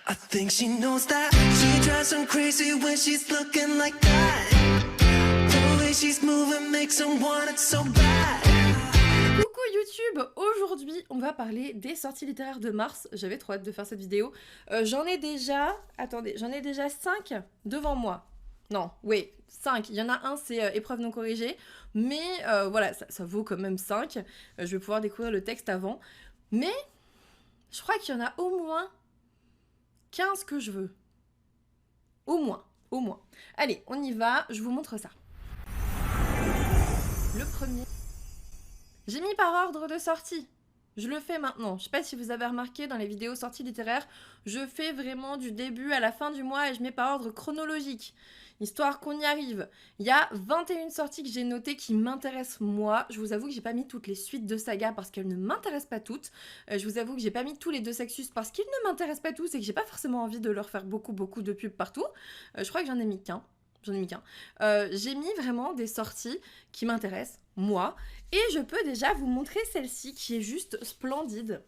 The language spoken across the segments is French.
I think she knows that she drives him crazy when she's looking like that. The way she's moving makes him want it so bad. Coucou YouTube, aujourd'hui on va parler des sorties littéraires de mars. J'avais trop hâte de faire cette vidéo. J'en ai déjà 5 devant moi. Non, oui, 5. Il y en a un, c'est épreuve non corrigée. Mais voilà, ça vaut quand même 5. Je vais pouvoir découvrir le texte avant. Mais je crois qu'il y en a au moins 15 que je veux. Au moins. Allez, on y va, je vous montre ça. Le premier. J'ai mis par ordre de sortie. Je le fais maintenant. Je sais pas si vous avez remarqué dans les vidéos sorties littéraires, je fais vraiment du début à la fin du mois et je mets par ordre chronologique, histoire qu'on y arrive. Il y a 21 sorties que j'ai notées qui m'intéressent moi. Je vous avoue que j'ai pas mis toutes les suites de saga parce qu'elles ne m'intéressent pas toutes. Je vous avoue que j'ai pas mis tous les deux Sexus parce qu'ils ne m'intéressent pas tous et que j'ai pas forcément envie de leur faire beaucoup de pubs partout. Je crois que j'en ai mis qu'un. J'ai mis vraiment des sorties qui m'intéressent, moi, et je peux déjà vous montrer celle-ci qui est juste splendide.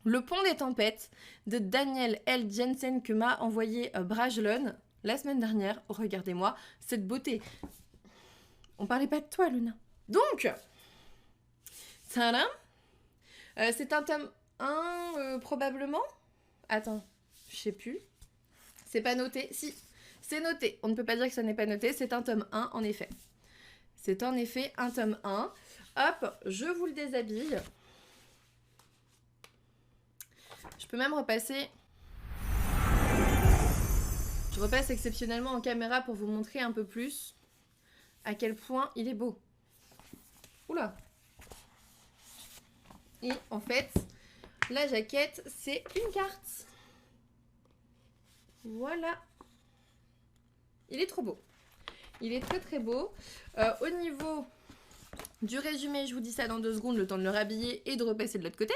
Le Pont des Tempêtes de Daniel L. Jensen que m'a envoyé Brajlon la semaine dernière. Regardez-moi cette beauté. On parlait pas de toi, Luna. Donc, tadam, c'est un tome 1 probablement. Attends, je sais plus. C'est pas noté. Si. C'est noté, on ne peut pas dire que ça n'est pas noté, c'est un tome 1 en effet. C'est en effet un tome 1. Hop, je vous le déshabille. Je peux même repasser. Je repasse exceptionnellement en caméra pour vous montrer un peu plus à quel point il est beau. Oula. Et en fait, la jaquette, c'est une carte. Voilà. Il est trop beau. Il est très beau. Au niveau du résumé, je vous dis ça dans 2 secondes, le temps de le rhabiller et de repasser de l'autre côté.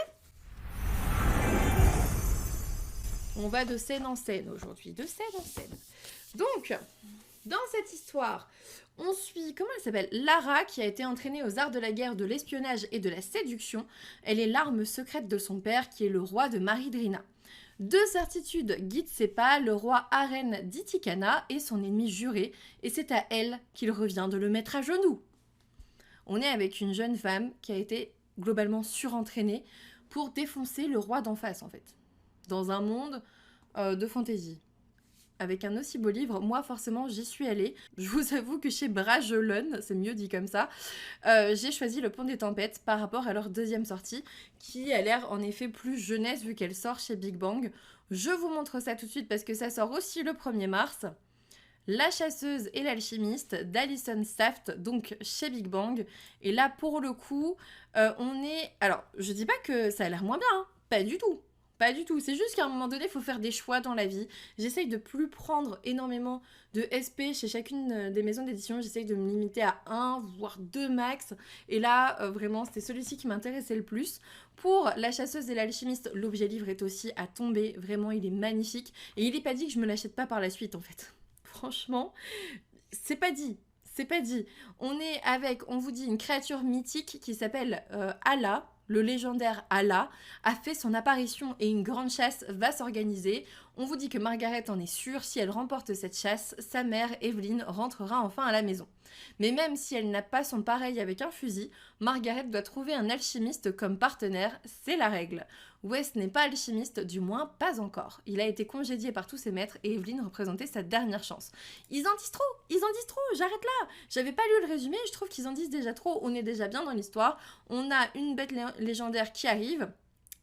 On va de scène en scène aujourd'hui. De scène en scène. Donc, dans cette histoire, on suit, comment elle s'appelle ? Lara, qui a été entraînée aux arts de la guerre, de l'espionnage et de la séduction. Elle est l'arme secrète de son père, qui est le roi de Maridrina. 2 certitudes guident ses pas, le roi Aren d'Itikana est son ennemi juré, et c'est à elle qu'il revient de le mettre à genoux. On est avec une jeune femme qui a été globalement surentraînée pour défoncer le roi d'en face, en fait. Dans un monde de fantaisie. Avec un aussi beau livre, moi forcément j'y suis allée. Je vous avoue que chez Brajlon, c'est mieux dit comme ça, j'ai choisi Le Pont des Tempêtes par rapport à leur 2e sortie, qui a l'air en effet plus jeunesse vu qu'elle sort chez Big Bang. Je vous montre ça tout de suite parce que ça sort aussi le 1er mars. La chasseuse et l'alchimiste d'Alison Saft, donc chez Big Bang. Et là pour le coup, on est... Alors, je dis pas que ça a l'air moins bien, hein. Pas du tout. Pas du tout, c'est juste qu'à un moment donné, il faut faire des choix dans la vie. J'essaye de plus prendre énormément de SP chez chacune des maisons d'édition. J'essaye de me limiter à 1, voire 2 max. Et là, vraiment, c'était celui-ci qui m'intéressait le plus. Pour La chasseuse et l'alchimiste, l'objet livre est aussi à tomber. Vraiment, il est magnifique. Et il n'est pas dit que je me l'achète pas par la suite, en fait. Franchement, c'est pas dit. C'est pas dit. On est avec, on vous dit, une créature mythique qui s'appelle Allah. Le légendaire Allah a fait son apparition et une grande chasse va s'organiser. On vous dit que Margaret en est sûre, si elle remporte cette chasse, sa mère, Evelyn, rentrera enfin à la maison. Mais même si elle n'a pas son pareil avec un fusil, Margaret doit trouver un alchimiste comme partenaire, c'est la règle. Wes n'est pas alchimiste, du moins pas encore. Il a été congédié par tous ses maîtres et Evelyn représentait sa dernière chance. Ils en disent trop, j'arrête là. J'avais pas lu le résumé, je trouve qu'ils en disent déjà trop, on est déjà bien dans l'histoire. On a une bête légendaire qui arrive,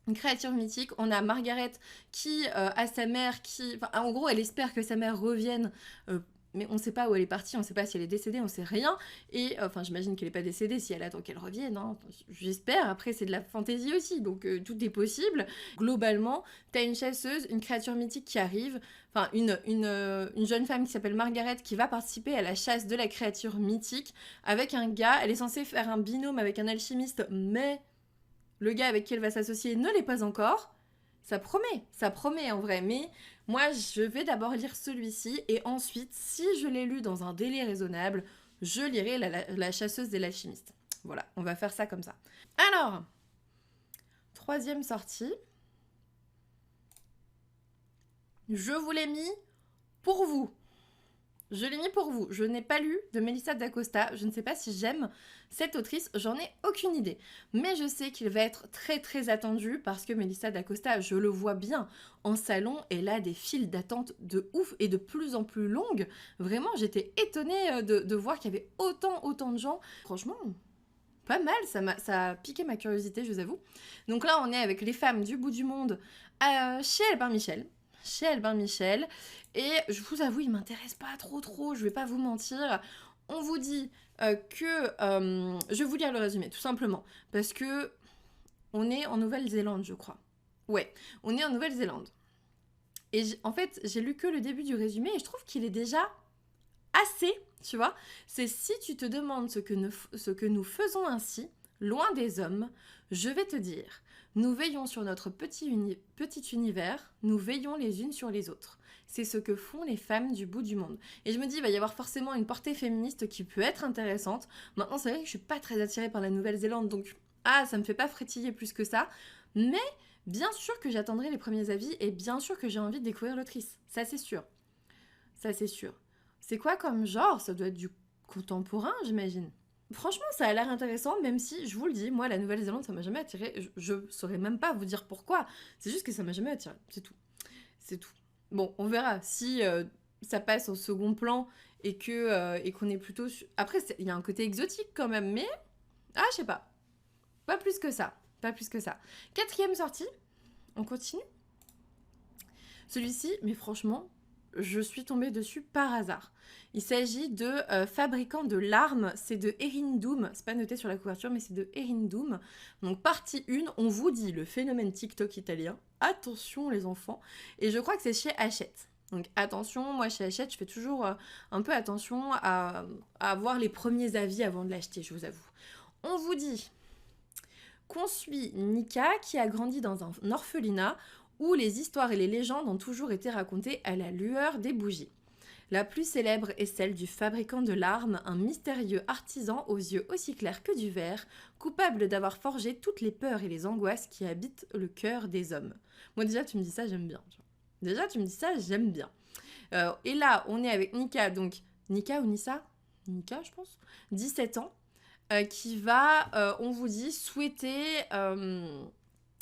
une créature mythique. On a Margaret qui a sa mère qui... Enfin, en gros, elle espère que sa mère revienne... mais on ne sait pas où elle est partie, on ne sait pas si elle est décédée, on ne sait rien. Et enfin, j'imagine qu'elle n'est pas décédée si elle attend qu'elle revienne. Hein. J'espère. Après, c'est de la fantaisie aussi, donc tout est possible. Globalement, tu as une chasseuse, une créature mythique qui arrive. Enfin, une jeune femme qui s'appelle Margaret qui va participer à la chasse de la créature mythique avec un gars. Elle est censée faire un binôme avec un alchimiste, mais le gars avec qui elle va s'associer ne l'est pas encore. Ça promet en vrai, mais moi je vais d'abord lire celui-ci et ensuite, si je l'ai lu dans un délai raisonnable, je lirai la chasseuse et l'alchimiste. Voilà, on va faire ça comme ça. Alors, 3e sortie. Je vous l'ai mis pour vous. Je l'ai mis pour vous. Je n'ai pas lu de Melissa d'Acosta. Je ne sais pas si j'aime cette autrice. J'en ai aucune idée. Mais je sais qu'il va être très très attendu parce que Melissa d'Acosta, je le vois bien en salon. Elle a des files d'attente de ouf et de plus en plus longues. Vraiment, j'étais étonnée de voir qu'il y avait autant de gens. Franchement, pas mal. Ça a piqué ma curiosité, je vous avoue. Donc là, on est avec Les femmes du bout du monde chez Albin Michel. Et je vous avoue, il m'intéresse pas trop, je vais pas vous mentir. On vous dit je vais vous lire le résumé, tout simplement. Parce que on est en Nouvelle-Zélande, je crois. Ouais, on est en Nouvelle-Zélande. Et en fait, j'ai lu que le début du résumé et je trouve qu'il est déjà assez, tu vois. C'est si tu te demandes ce que nous faisons ainsi, loin des hommes, je vais te dire... Nous veillons sur notre petit univers, nous veillons les unes sur les autres. C'est ce que font les femmes du bout du monde. Et je me dis, il va y avoir forcément une portée féministe qui peut être intéressante. Maintenant, c'est vrai que je suis pas très attirée par la Nouvelle-Zélande, donc ça me fait pas frétiller plus que ça. Mais bien sûr que j'attendrai les premiers avis et bien sûr que j'ai envie de découvrir l'autrice. Ça, c'est sûr. C'est quoi comme genre? Ça doit être du contemporain, j'imagine. Franchement, ça a l'air intéressant, même si, je vous le dis, moi, la Nouvelle-Zélande, ça m'a jamais attiré. Je saurais même pas vous dire pourquoi. C'est juste que ça m'a jamais attiré. C'est tout. Bon, on verra. Si ça passe au second plan et qu'on est plutôt... Après, il y a un côté exotique quand même, mais... je sais pas. Pas plus que ça. 4e sortie. On continue. Celui-ci, mais franchement... Je suis tombée dessus par hasard. Il s'agit de Fabricant de larmes, c'est de Erin Doom, c'est pas noté sur la couverture, mais c'est de Erin Doom. Donc partie 1, on vous dit le phénomène TikTok italien. Attention les enfants, et je crois que c'est chez Hachette. Donc attention, moi chez Hachette, je fais toujours un peu attention à avoir les premiers avis avant de l'acheter, je vous avoue. On vous dit qu'on suit Nika qui a grandi dans un orphelinat où les histoires et les légendes ont toujours été racontées à la lueur des bougies. La plus célèbre est celle du fabricant de larmes, un mystérieux artisan aux yeux aussi clairs que du verre, coupable d'avoir forgé toutes les peurs et les angoisses qui habitent le cœur des hommes. Moi déjà, tu me dis ça, j'aime bien. Et là, on est avec Nika, donc Nika ou Nissa ? Nika, je pense. 17 ans, qui va, on vous dit, souhaiter...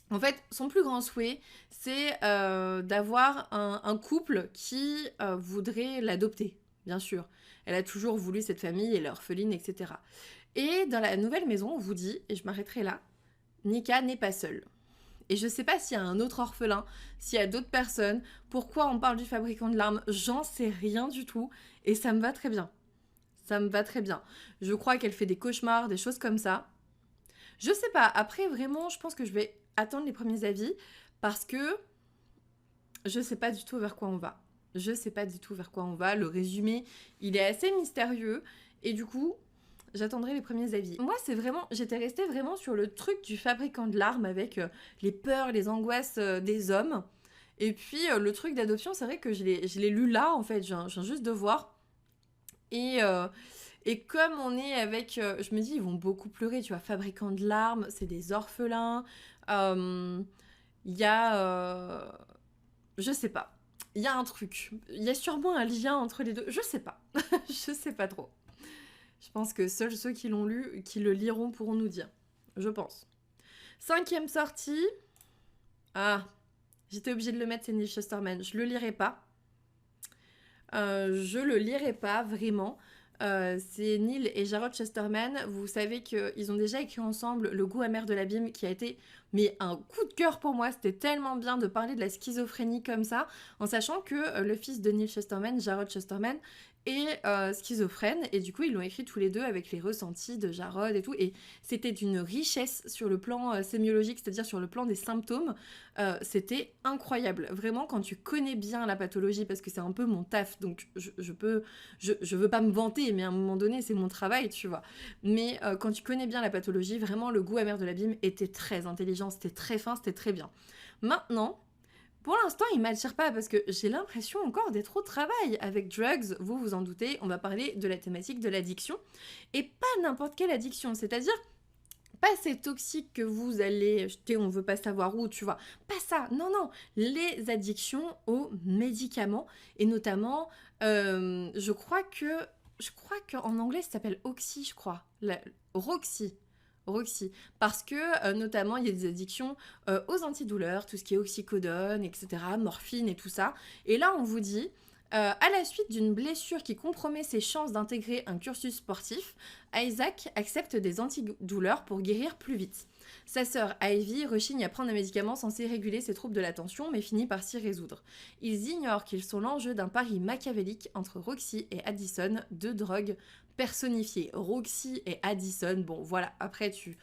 En fait, son plus grand souhait, c'est d'avoir un couple qui voudrait l'adopter, bien sûr. Elle a toujours voulu cette famille, elle est orpheline, etc. Et dans la nouvelle maison, on vous dit, et je m'arrêterai là, Nika n'est pas seule. Et je sais pas s'il y a un autre orphelin, s'il y a d'autres personnes, pourquoi on parle du fabricant de larmes, j'en sais rien du tout, et ça me va très bien. Je crois qu'elle fait des cauchemars, des choses comme ça. Je sais pas, après vraiment, je pense que je vais attendre les premiers avis parce que je sais pas du tout vers quoi on va. Le résumé, il est assez mystérieux et du coup, j'attendrai les premiers avis. Moi, j'étais restée vraiment sur le truc du fabricant de larmes avec les peurs, les angoisses des hommes. Et puis, le truc d'adoption, c'est vrai que je l'ai lu là, en fait, je viens juste de voir. Et comme on est avec... je me dis, ils vont beaucoup pleurer, tu vois, fabricant de larmes, c'est des orphelins. Il y a... je sais pas. Il y a un truc. Il y a sûrement un lien entre les deux. Je sais pas. Je sais pas trop. Je pense que seuls ceux qui l'ont lu, qui le liront pourront nous dire. Je pense. 5e sortie. J'étais obligée de le mettre, c'est Neil Shusterman. Je le lirai pas. Vraiment. C'est Neil et Jarrod Shusterman. Vous savez qu'ils ont déjà écrit ensemble Le goût amer de l'abîme, qui a été un coup de cœur pour moi. C'était tellement bien de parler de la schizophrénie comme ça, en sachant que le fils de Neil Shusterman, Jarrod Shusterman, est schizophrène, et du coup ils l'ont écrit tous les deux avec les ressentis de Jarrod et tout, et c'était d'une richesse sur le plan sémiologique, c'est-à-dire sur le plan des symptômes. C'était incroyable, vraiment, quand tu connais bien la pathologie, parce que c'est un peu mon taf, donc je veux pas me vanter, mais à un moment donné c'est mon travail, tu vois, mais quand tu connais bien la pathologie, vraiment le goût amer de l'abîme était très intelligent, c'était très fin, c'était très bien. Maintenant, pour l'instant, il m'attire pas parce que j'ai l'impression encore d'être au travail avec Drugs. Vous vous en doutez, on va parler de la thématique de l'addiction. Et pas n'importe quelle addiction, c'est-à-dire Pas c'est toxique que vous allez jeter, on veut pas savoir où, tu vois. Pas ça, non, non. Les addictions aux médicaments, et notamment, je crois qu'en anglais, ça s'appelle Oxy, je crois. Roxy. Roxy. Parce que, notamment, il y a des addictions aux antidouleurs, tout ce qui est oxycodone, etc., morphine et tout ça. Et là, on vous dit, à la suite d'une blessure qui compromet ses chances d'intégrer un cursus sportif, Isaac accepte des antidouleurs pour guérir plus vite. Sa sœur Ivy rechigne à prendre un médicament censé réguler ses troubles de l'attention, mais finit par s'y résoudre. Ils ignorent qu'ils sont l'enjeu d'un pari machiavélique entre Roxy et Addison, deux drogues personnifiées. Roxy et Addison, bon voilà, après tu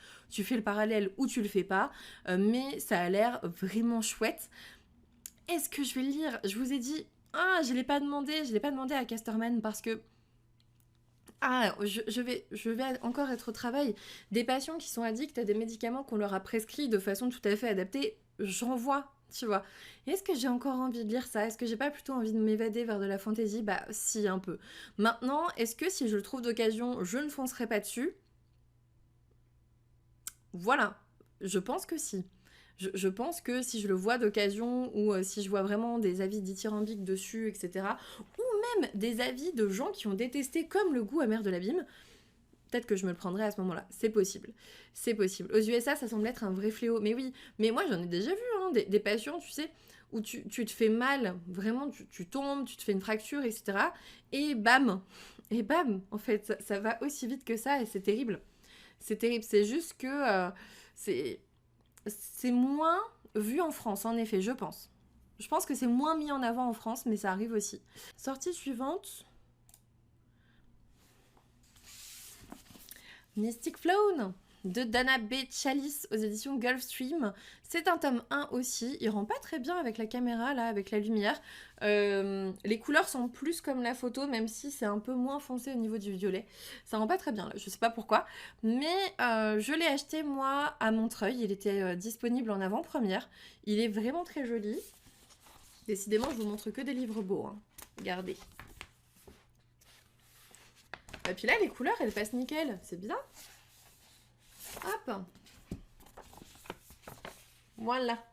fais le parallèle ou tu le fais pas, mais ça a l'air vraiment chouette. Est-ce que je vais le lire? Je vous ai dit, je l'ai pas demandé à Casterman parce que je vais encore être au travail. Des patients qui sont addicts à des médicaments qu'on leur a prescrits de façon tout à fait adaptée, j'en vois, tu vois. Et est-ce que j'ai encore envie de lire ça? Est-ce que j'ai pas plutôt envie de m'évader vers de la fantaisie? Bah si, un peu. Maintenant, est-ce que si je le trouve d'occasion, je ne foncerai pas dessus? Voilà, je pense que si. Je pense que si je le vois d'occasion ou si je vois vraiment des avis dithyrambiques dessus, etc., ou même des avis de gens qui ont détesté comme le goût amer de l'abîme, peut-être que je me le prendrai à ce moment-là. C'est possible. C'est possible. Aux USA, ça semble être un vrai fléau. Mais oui, mais moi j'en ai déjà vu, hein, des patients, tu sais, où tu te fais mal, vraiment, tu tombes, tu te fais une fracture, etc. Et bam, en fait, ça va aussi vite que ça et c'est terrible. C'est terrible. C'est juste que c'est moins vu en France, en effet, je pense. Je pense que c'est moins mis en avant en France, mais ça arrive aussi. Sortie suivante. Mystic Flown de Dana B. Chalice aux éditions Gulfstream. C'est un tome 1 aussi. Il rend pas très bien avec la caméra, là, avec la lumière. Les couleurs sont plus comme la photo, même si c'est un peu moins foncé au niveau du violet. Ça rend pas très bien, là. Je sais pas pourquoi. Mais je l'ai acheté, moi, à Montreuil. Il était disponible en avant-première. Il est vraiment très joli. Décidément, je vous montre que des livres beaux. Hein. Regardez. Et puis là, les couleurs, elles passent nickel. C'est bizarre. Hop. Voilà.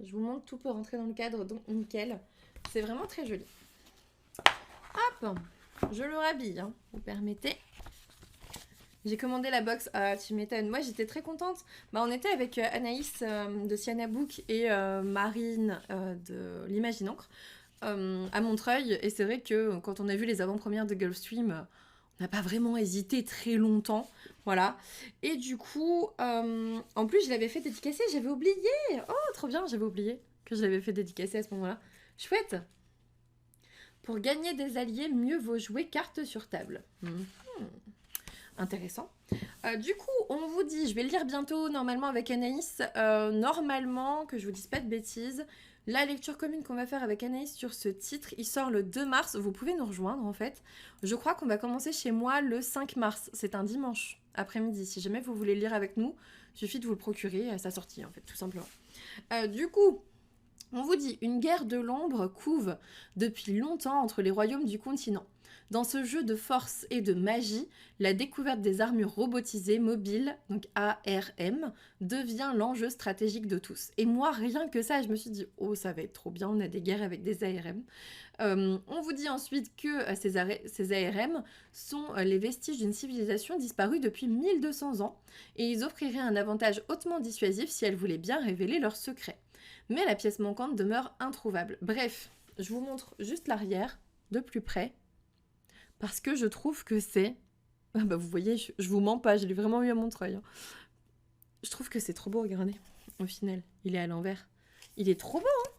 Je vous montre, tout peut rentrer dans le cadre, donc nickel. C'est vraiment très joli. Hop. Je le rhabille, hein, vous permettez. J'ai commandé la box. Ah, tu m'étonnes. Moi, j'étais très contente. Bah, on était avec Anaïs de Siana Book et Marine de l'Imagine Encre à Montreuil. Et c'est vrai que quand on a vu les avant-premières de Gulfstream, on n'a pas vraiment hésité très longtemps. Voilà. Et du coup, en plus, je l'avais fait dédicacer. J'avais oublié. Oh, trop bien. J'avais oublié que je l'avais fait dédicacer à ce moment-là. Chouette. Pour gagner des alliés, mieux vaut jouer carte sur table. Intéressant. Du coup, on vous dit, je vais le lire bientôt, normalement avec Anaïs, normalement, que je vous dise pas de bêtises, la lecture commune qu'on va faire avec Anaïs sur ce titre, il sort le 2 mars, vous pouvez nous rejoindre en fait. Je crois qu'on va commencer chez moi le 5 mars, c'est un dimanche après-midi. Si jamais vous voulez lire avec nous, il suffit de vous le procurer à sa sortie en fait, tout simplement. Du coup, on vous dit, une guerre de l'ombre couve depuis longtemps entre les royaumes du continent. Dans ce jeu de force et de magie, la découverte des armures robotisées mobiles, donc ARM, devient l'enjeu stratégique de tous. Et moi, rien que ça, je me suis dit, oh, ça va être trop bien, on a des guerres avec des ARM. On vous dit ensuite que ces ARM sont les vestiges d'une civilisation disparue depuis 1200 ans, et ils offriraient un avantage hautement dissuasif si elles voulaient bien révéler leurs secrets. Mais la pièce manquante demeure introuvable. Bref, je vous montre juste l'arrière, de plus près, parce que je trouve que c'est... Ah bah vous voyez, je vous mens pas, je l'ai vraiment eu à Montreuil. Hein. Je trouve que c'est trop beau, regardez. Au final, il est à l'envers. Il est trop beau, hein.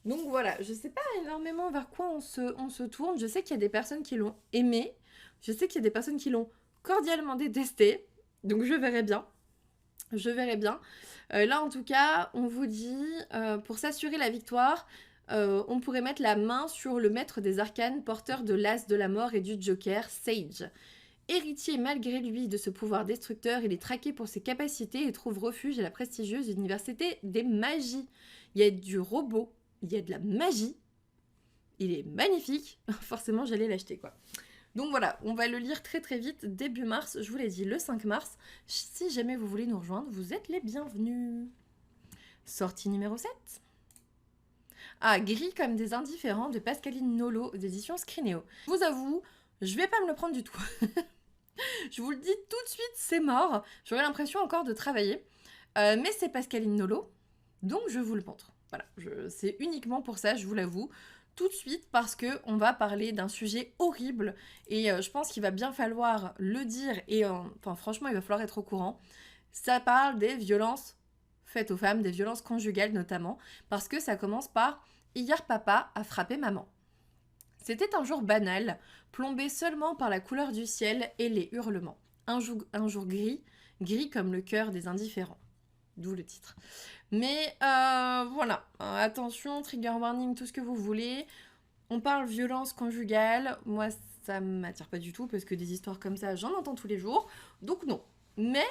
Donc voilà, je sais pas énormément vers quoi on se tourne. Je sais qu'il y a des personnes qui l'ont aimé. Je sais qu'il y a des personnes qui l'ont cordialement détesté. Donc je verrai bien. Je verrai bien. Là, en tout cas, on vous dit, pour s'assurer la victoire... on pourrait mettre la main sur le maître des arcanes, porteur de l'as de la mort et du joker, Sage. Héritier malgré lui de ce pouvoir destructeur, il est traqué pour ses capacités et trouve refuge à la prestigieuse université des magies. Il y a du robot, il y a de la magie, il est magnifique, forcément j'allais l'acheter quoi. Donc voilà, on va le lire très très vite, début mars, je vous l'ai dit, le 5 mars. Si jamais vous voulez nous rejoindre, vous êtes les bienvenus. Sortie numéro 7. Ah, Gris comme des indifférents de Pascaline Nolo, d'édition Scrinéo. Je vous avoue, je vais pas me le prendre du tout. Je vous le dis tout de suite, c'est mort. J'aurais l'impression encore de travailler. Mais c'est Pascaline Nolo, donc je vous le montre. Voilà, c'est uniquement pour ça, je vous l'avoue. Tout de suite, parce qu'on va parler d'un sujet horrible. Et je pense qu'il va bien falloir le dire. Et enfin, franchement, il va falloir être au courant. Ça parle des violences faites aux femmes, des violences conjugales notamment. Parce que ça commence par « Hier, papa a frappé maman ». C'était un jour banal, plombé seulement par la couleur du ciel et les hurlements. Un jour gris, gris comme le cœur des indifférents. D'où le titre. Mais voilà, attention, trigger warning, tout ce que vous voulez. On parle violence conjugale. Moi, ça m'attire pas du tout parce que des histoires comme ça, j'en entends tous les jours. Donc non. Mais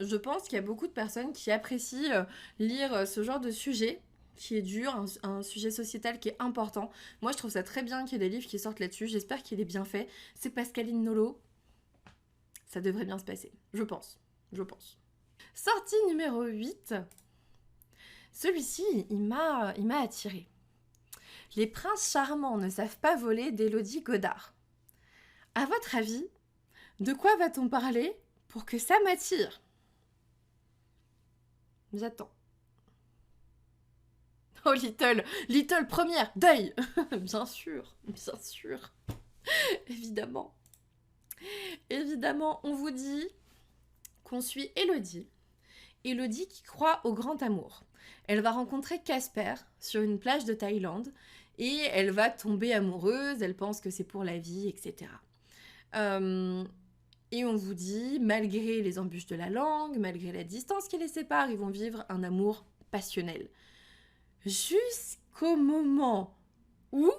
je pense qu'il y a beaucoup de personnes qui apprécient lire ce genre de sujet qui est dur, un sujet sociétal qui est important. Moi, je trouve ça très bien qu'il y ait des livres qui sortent là-dessus. J'espère qu'il est bien fait. C'est Pascaline Nolo. Ça devrait bien se passer. Je pense. Sortie numéro 8. Celui-ci, il m'a attirée. Les princes charmants ne savent pas voler d'Élodie Godard. À votre avis, de quoi va-t-on parler pour que ça m'attire? J'attends. Oh, Little première, deuil. Bien sûr, évidemment. Évidemment, on vous dit qu'on suit Élodie. Élodie qui croit au grand amour. Elle va rencontrer Casper sur une plage de Thaïlande et elle va tomber amoureuse, elle pense que c'est pour la vie, etc. Et on vous dit, malgré les embûches de la langue, malgré la distance qui les sépare, ils vont vivre un amour passionnel. Jusqu'au moment où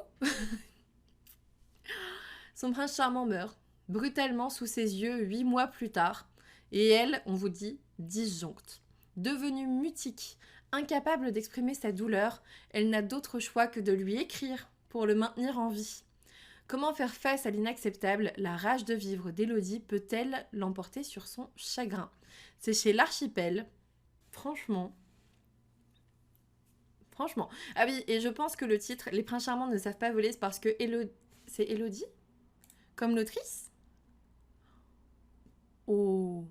son prince charmant meurt, brutalement sous ses yeux 8 mois plus tard, et elle, on vous dit, disjoncte. Devenue mutique, incapable d'exprimer sa douleur, elle n'a d'autre choix que de lui écrire pour le maintenir en vie. Comment faire face à l'inacceptable? La rage de vivre d'Élodie peut-elle l'emporter sur son chagrin? C'est chez l'Archipel. Franchement. Ah oui, et je pense que le titre, Les princes charmants ne savent pas voler, c'est parce que c'est Élodie comme l'autrice? Oh,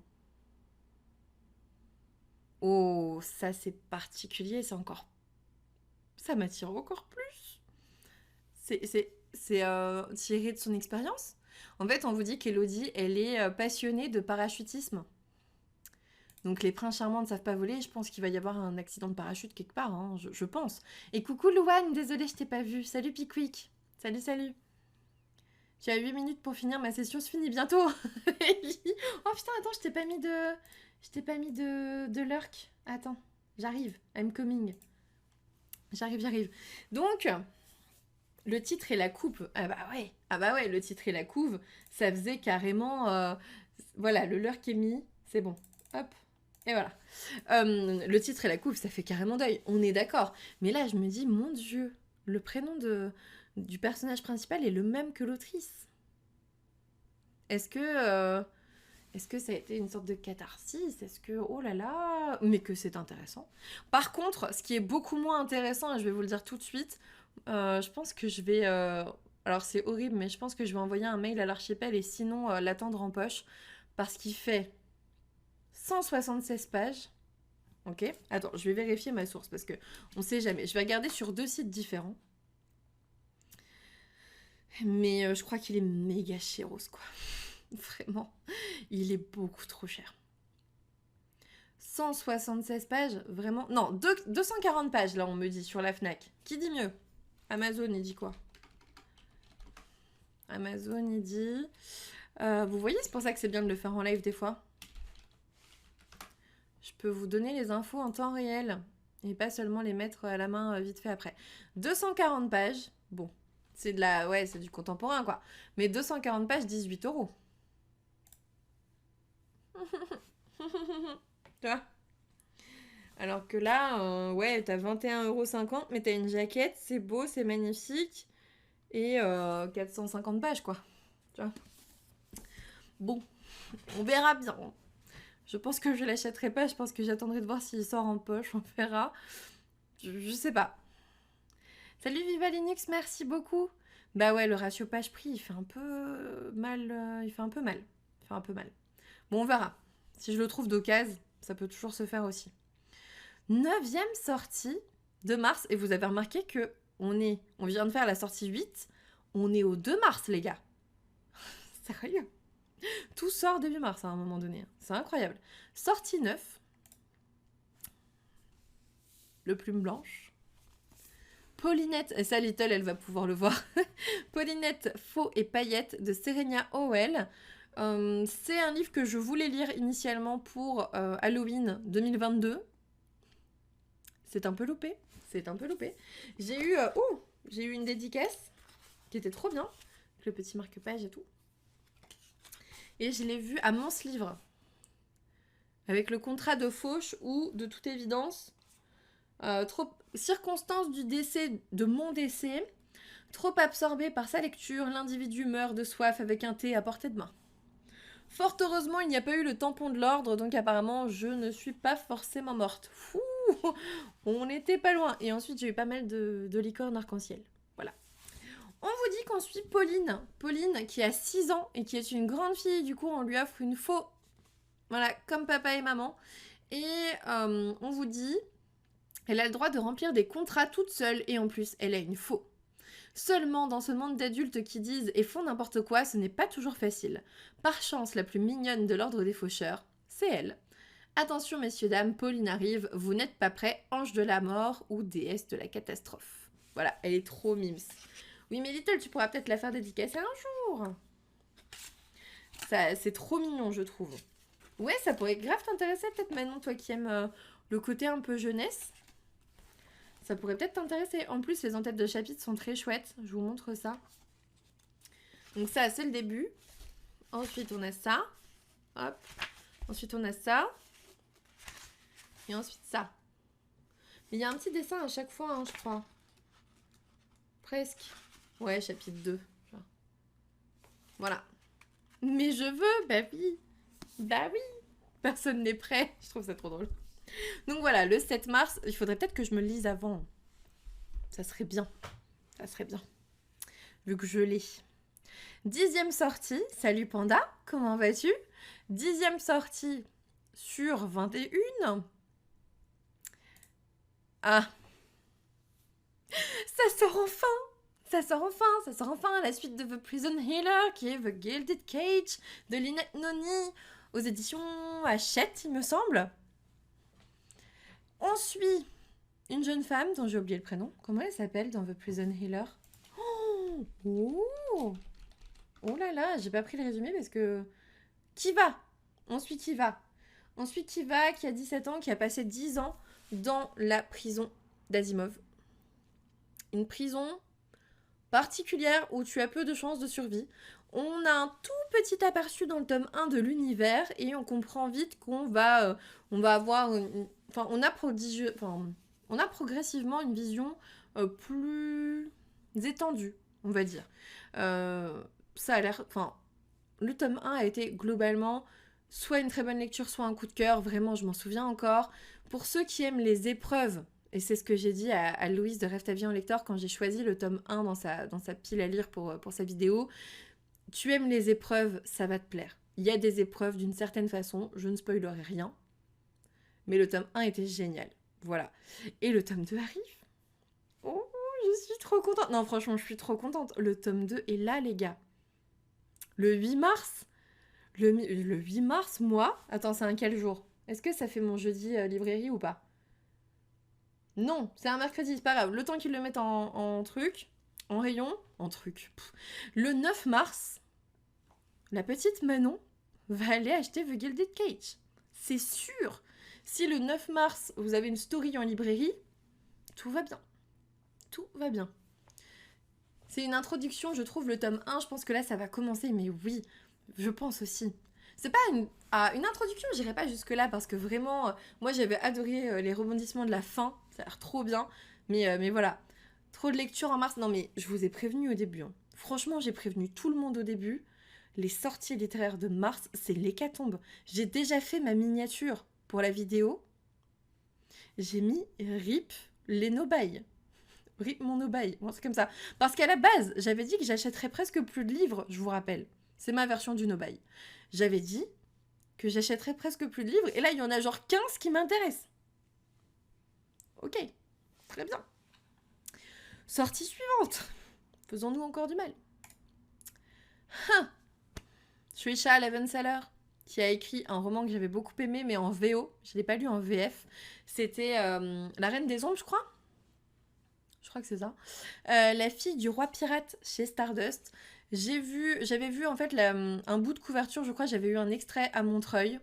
ça c'est particulier, ça m'attire encore plus. C'est tiré de son expérience. En fait, on vous dit qu'Élodie, elle est passionnée de parachutisme. Donc les princes charmants ne savent pas voler, je pense qu'il va y avoir un accident de parachute quelque part, hein, je pense. Et coucou Louane, désolée je t'ai pas vue. Salut Pickwick. Salut. Tu as 8 minutes pour finir, ma session se finit bientôt. Oh putain, attends, je t'ai pas mis de lurk. Attends, j'arrive, I'm coming. J'arrive. Donc, le titre et la coupe, ah bah ouais, le titre et la couve, ça faisait carrément, voilà, le lurk est mis, c'est bon, hop. Et voilà. Le titre et la couve, ça fait carrément deuil. On est d'accord. Mais là, je me dis, mon Dieu, le prénom du personnage principal est le même que l'autrice. Est-ce que ça a été une sorte de catharsis? Est-ce que, oh là là, mais que c'est intéressant. Par contre, ce qui est beaucoup moins intéressant, et je vais vous le dire tout de suite, je pense que je vais... alors c'est horrible, mais je pense que je vais envoyer un mail à l'Archipel et sinon l'attendre en poche, parce qu'il fait 176 pages. Ok, attends, je vais vérifier ma source parce que on sait jamais. Je vais regarder sur 2 sites différents. Mais je crois qu'il est méga chéros, quoi. Vraiment, il est beaucoup trop cher. 176 pages, vraiment... Non, 240 pages, là, on me dit, sur la Fnac. Qui dit mieux? Amazon, il dit quoi? Amazon, il dit... vous voyez, c'est pour ça que c'est bien de le faire en live, des fois. Je peux vous donner les infos en temps réel et pas seulement les mettre à la main vite fait après. 240 pages, bon, c'est c'est du contemporain quoi. Mais 240 pages, 18 €. Tu vois? Alors que là, ouais, t'as 21,50 €, mais t'as une jaquette, c'est beau, c'est magnifique. Et 450 pages quoi. tu vois. Bon, on verra bien. Je pense que je l'achèterai pas, je pense que j'attendrai de voir s'il sort en poche, on verra. Je sais pas. Salut Viva Linux, merci beaucoup. Bah ouais, le ratio page-prix, il fait un peu mal. Il fait un peu mal. Bon, on verra. Si je le trouve d'occasion, ça peut toujours se faire aussi. 9e sortie de mars. Et vous avez remarqué que on vient de faire la sortie 8. On est au 2 mars, les gars. Sérieux. Tout sort début mars à un moment donné. C'est incroyable. Sortie 9. Le plume blanche. Paulinette, et ça Little, elle va pouvoir le voir. Paulinette, Faux et Paillettes de Serena Howell. C'est un livre que je voulais lire initialement pour Halloween 2022. C'est un peu loupé. J'ai eu une dédicace qui était trop bien. Avec le petit marque-page et tout. Et je l'ai vu à Mons Livre. Avec le contrat de fauche où, de toute évidence, circonstance du décès, de mon décès, trop absorbé par sa lecture, l'individu meurt de soif avec un thé à portée de main. Fort heureusement, il n'y a pas eu le tampon de l'ordre, donc apparemment, je ne suis pas forcément morte. Fouh, on n'était pas loin. Et ensuite, j'ai eu pas mal de licornes arc-en-ciel. Voilà. On vous dit qu'on suit Pauline. Pauline, qui a 6 ans et qui est une grande fille. Du coup, on lui offre une faux. Voilà, comme papa et maman. Et on vous dit, elle a le droit de remplir des contrats toute seule. Et en plus, elle a une faux. Seulement, dans ce monde d'adultes qui disent et font n'importe quoi, ce n'est pas toujours facile. Par chance, la plus mignonne de l'ordre des faucheurs, c'est elle. Attention, messieurs, dames, Pauline arrive, vous n'êtes pas prêts, ange de la mort ou déesse de la catastrophe. Voilà, elle est trop mimes. Oui, mais Little, tu pourras peut-être la faire dédicacer un jour. Ça, c'est trop mignon, je trouve. Ouais, ça pourrait grave t'intéresser, peut-être maintenant, toi qui aimes le côté un peu jeunesse. Ça pourrait peut-être t'intéresser. En plus, les en-têtes de chapitres sont très chouettes. Je vous montre ça. Donc ça, c'est le début. Ensuite, on a ça. Hop. Ensuite, on a ça. Et ensuite, ça. Mais il y a un petit dessin à chaque fois, hein, je crois. Presque. Ouais, chapitre 2. Voilà. Mais je veux, bah oui. Bah oui. Personne n'est prêt. Je trouve ça trop drôle. Donc voilà, le 7 mars, il faudrait peut-être que je me le lise avant. Ça serait bien. Vu que je l'ai. 10e sortie, salut Panda, comment vas-tu? 10e sortie sur 21. Ah. Ça sort enfin, la suite de The Prison Healer, qui est The Gilded Cage, de Lynette Noni, aux éditions Hachette, il me semble. On suit une jeune femme dont j'ai oublié le prénom. Comment elle s'appelle dans The Prison Healer? Oh là là, j'ai pas pris le résumé parce que... On suit Kiva, qui a 17 ans, qui a passé 10 ans dans la prison d'Asimov. Une prison particulière où tu as peu de chances de survie. On a un tout petit aperçu dans le tome 1 de l'univers et on comprend vite qu'on va avoir on a progressivement une vision plus étendue, on va dire. Ça a l'air... le tome 1 a été globalement soit une très bonne lecture, soit un coup de cœur. Vraiment, je m'en souviens encore. Pour ceux qui aiment les épreuves, et c'est ce que j'ai dit à Louise de Rêve ta vie en lecteur quand j'ai choisi le tome 1 dans sa pile à lire pour sa vidéo. Tu aimes les épreuves, ça va te plaire. Il y a des épreuves d'une certaine façon, je ne spoilerai rien. Mais le tome 1 était génial. Voilà. Et le tome 2 arrive. Oh, je suis trop contente. Non, franchement, je suis trop contente. Le tome 2 est là, les gars. Le 8 mars. Le 8 mars, moi. Attends, c'est un quel jour? Est-ce que ça fait mon jeudi librairie ou pas? Non, c'est un mercredi, c'est pas grave. Le temps qu'ils le mettent en truc, en rayon, en truc. Le 9 mars, la petite Manon va aller acheter The Gilded Cage. C'est sûr. Si le 9 mars, vous avez une story en librairie, tout va bien. Tout va bien. C'est une introduction, je trouve, le tome 1. Je pense que là, ça va commencer, mais oui, je pense aussi. C'est pas une introduction, j'irai pas jusque-là, parce que vraiment, moi, j'avais adoré les rebondissements de la fin. Ça a l'air trop bien. Mais voilà, trop de lecture en mars. Non, mais je vous ai prévenu au début. Hein. Franchement, j'ai prévenu tout le monde au début. les sorties littéraires de mars, c'est l'hécatombe. J'ai déjà fait ma miniature pour la vidéo. J'ai mis RIP les no-buy. RIP mon no-buy. Bon, c'est comme ça. Parce qu'à la base, j'avais dit que j'achèterais presque plus de livres, je vous rappelle. C'est ma version du no-buy. J'avais dit que j'achèterais presque plus de livres. Et là, il y en a genre 15 qui m'intéressent. Ok, très bien. Sortie suivante. Faisons-nous encore du mal. Trisha Levenseller, qui a écrit un roman que j'avais beaucoup aimé, mais en VO. Je ne l'ai pas lu en VF. C'était La Reine des Ombres, je crois. Je crois que c'est ça. La fille du roi pirate chez Stardust. J'avais vu en fait un bout de couverture, je crois. J'avais eu un extrait à Montreuil.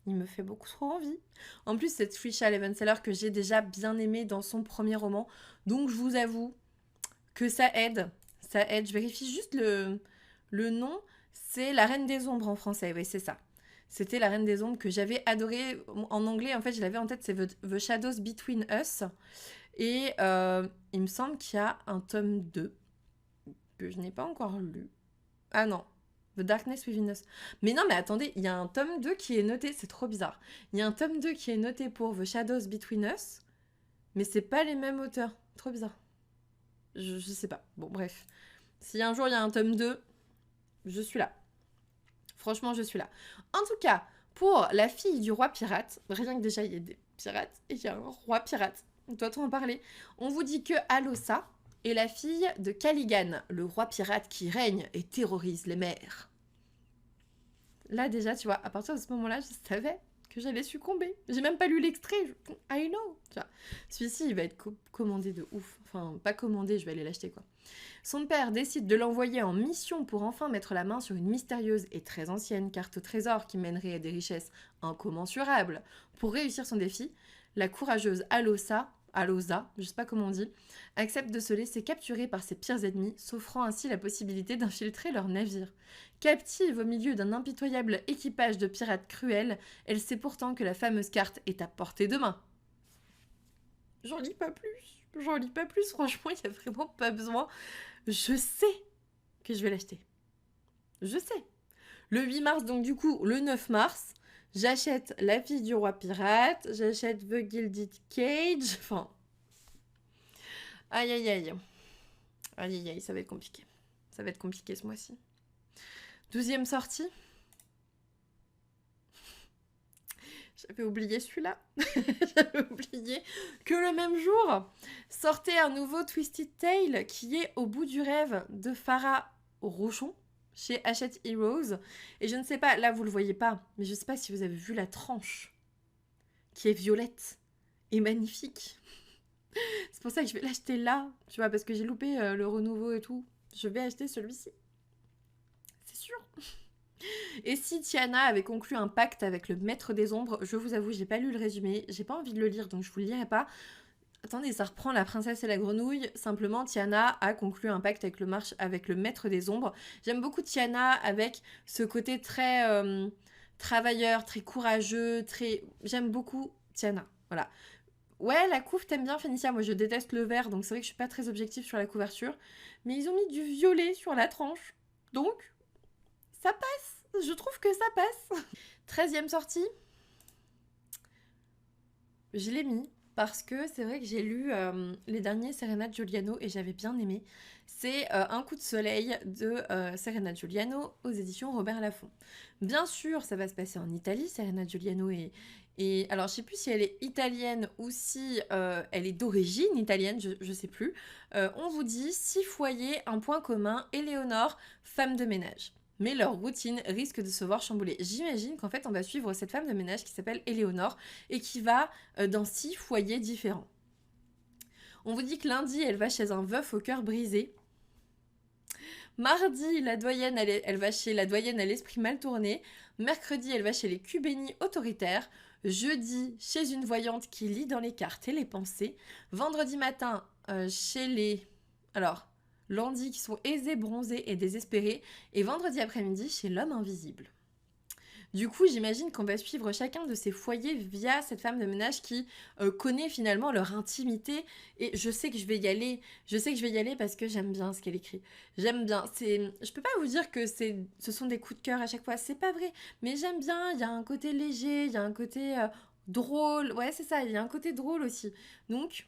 Il me fait beaucoup trop envie. En plus, c'est Trisha Levenseller que j'ai déjà bien aimé dans son premier roman. Donc, je vous avoue que ça aide. Ça aide. Je vérifie juste le nom. C'est La Reine des Ombres en français. Oui, c'est ça. C'était La Reine des Ombres que j'avais adoré. En anglais, en fait, je l'avais en tête. C'est The Shadows Between Us. Et il me semble qu'il y a un tome 2 que je n'ai pas encore lu. Ah non. The Darkness Within Us. Mais non, mais attendez, il y a un tome 2 qui est noté, c'est trop bizarre. Il y a un tome 2 qui est noté pour The Shadows Between Us, mais c'est pas les mêmes auteurs. Trop bizarre. Je sais pas. Bon, bref. Si un jour il y a un tome 2, je suis là. Franchement, je suis là. En tout cas, pour la fille du roi pirate, rien que déjà il y a des pirates et il y a un roi pirate, on doit en parler. On vous dit que Alosa est la fille de Caligan, le roi pirate qui règne et terrorise les mers. Là déjà, tu vois, à partir de ce moment-là, je savais que j'allais succomber. J'ai même pas lu l'extrait. I know. Tu vois. Celui-ci, il va être commandé de ouf. Enfin, pas commandé, je vais aller l'acheter, quoi. Son père décide de l'envoyer en mission pour enfin mettre la main sur une mystérieuse et très ancienne carte au trésor qui mènerait à des richesses incommensurables. Pour réussir son défi, la courageuse Alosa, je sais pas comment on dit, accepte de se laisser capturer par ses pires ennemis, s'offrant ainsi la possibilité d'infiltrer leur navire. Captive au milieu d'un impitoyable équipage de pirates cruels, elle sait pourtant que la fameuse carte est à portée de main. J'en lis pas plus, franchement, il n'y a vraiment pas besoin. Je sais que je vais l'acheter. Je sais. Le 8 mars, donc du coup, le 9 mars, j'achète La fille du roi pirate, j'achète The Gilded Cage, enfin... Aïe, aïe, aïe. Aïe, aïe, aïe, ça va être compliqué. Ça va être compliqué ce mois-ci. 12e sortie. J'avais oublié celui-là. J'avais oublié que le même jour sortait un nouveau Twisted Tale qui est Au bout du rêve de Farah Rochon chez Hachette Heroes. Et je ne sais pas, là vous le voyez pas, mais je ne sais pas si vous avez vu la tranche qui est violette et magnifique. C'est pour ça que je vais l'acheter là, tu vois, parce que j'ai loupé le renouveau et tout. Je vais acheter celui-ci. C'est sûr. Et si Tiana avait conclu un pacte avec le maître des ombres, je vous avoue, j'ai pas lu le résumé, j'ai pas envie de le lire, donc je vous le lirai pas. Attendez, ça reprend La princesse et la grenouille. Simplement, Tiana a conclu un pacte avec le maître des ombres. J'aime beaucoup Tiana avec ce côté très travailleur, très courageux, très... J'aime beaucoup Tiana, voilà. Ouais, la couve, t'aimes bien, Fénicia. Moi, je déteste le vert, donc c'est vrai que je suis pas très objective sur la couverture. Mais ils ont mis du violet sur la tranche. Donc, ça passe. Je trouve que ça passe. 13e sortie. Je l'ai mis parce que c'est vrai que j'ai lu les derniers Serena Giuliano et j'avais bien aimé. C'est Un coup de soleil de Serena Giuliano aux éditions Robert Laffont. Bien sûr, ça va se passer en Italie. Serena Giuliano et alors, je sais plus si elle est italienne ou si elle est d'origine italienne, je sais plus. On vous dit 6 foyers, un point commun, Éléonore, femme de ménage. Mais leur routine risque de se voir chamboulée. J'imagine qu'en fait, on va suivre cette femme de ménage qui s'appelle Éléonore et qui va dans 6 foyers différents. On vous dit que lundi, elle va chez un veuf au cœur brisé. Mardi, la doyenne, elle va chez la doyenne à l'esprit mal tourné. Mercredi, elle va chez les cubénis autoritaires. Jeudi, chez une voyante qui lit dans les cartes et les pensées. Vendredi matin, chez les... Alors, Landy qui sont aisés, bronzés et désespérés. Et vendredi après-midi, chez l'homme invisible. Du coup, j'imagine qu'on va suivre chacun de ces foyers via cette femme de ménage qui connaît finalement leur intimité. Et je sais que je vais y aller. Je sais que je vais y aller parce que j'aime bien ce qu'elle écrit. J'aime bien. Je peux pas vous dire que ce sont des coups de cœur à chaque fois. C'est pas vrai. Mais j'aime bien. Il y a un côté léger. Il y a un côté drôle. Ouais, c'est ça. Il y a un côté drôle aussi. Donc...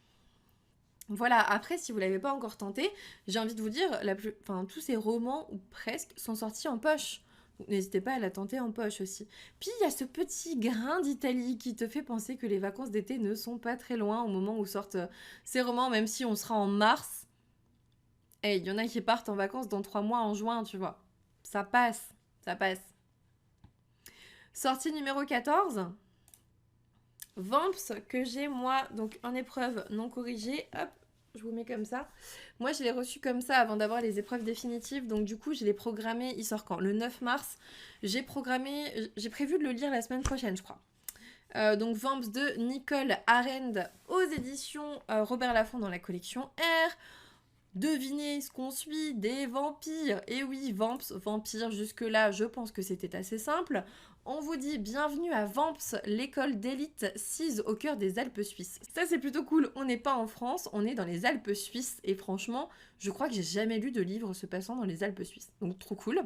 Voilà, après, si vous l'avez pas encore tenté, j'ai envie de vous dire, tous ces romans, ou presque, sont sortis en poche. Donc, n'hésitez pas à la tenter en poche aussi. Puis, il y a ce petit grain d'Italie qui te fait penser que les vacances d'été ne sont pas très loin au moment où sortent ces romans, même si on sera en mars. Et il y en a qui partent en vacances dans 3 mois en juin, tu vois. Ça passe, ça passe. Sortie numéro 14. Vamps que j'ai moi donc en épreuve non corrigée, hop, je vous mets comme ça. Moi je l'ai reçu comme ça avant d'avoir les épreuves définitives, donc du coup je l'ai programmé, il sort quand? Le 9 mars. J'ai prévu de le lire la semaine prochaine je crois. Donc Vamps de Nicole Arend aux éditions Robert Laffont dans la collection R. Devinez ce qu'on suit, des vampires. Et oui, Vamps, vampires, jusque-là, je pense que c'était assez simple. On vous dit bienvenue à Vamps, l'école d'élite sise au cœur des Alpes suisses. Ça, c'est plutôt cool. On n'est pas en France, on est dans les Alpes suisses. Et franchement, je crois que j'ai jamais lu de livre se passant dans les Alpes suisses. Donc, trop cool.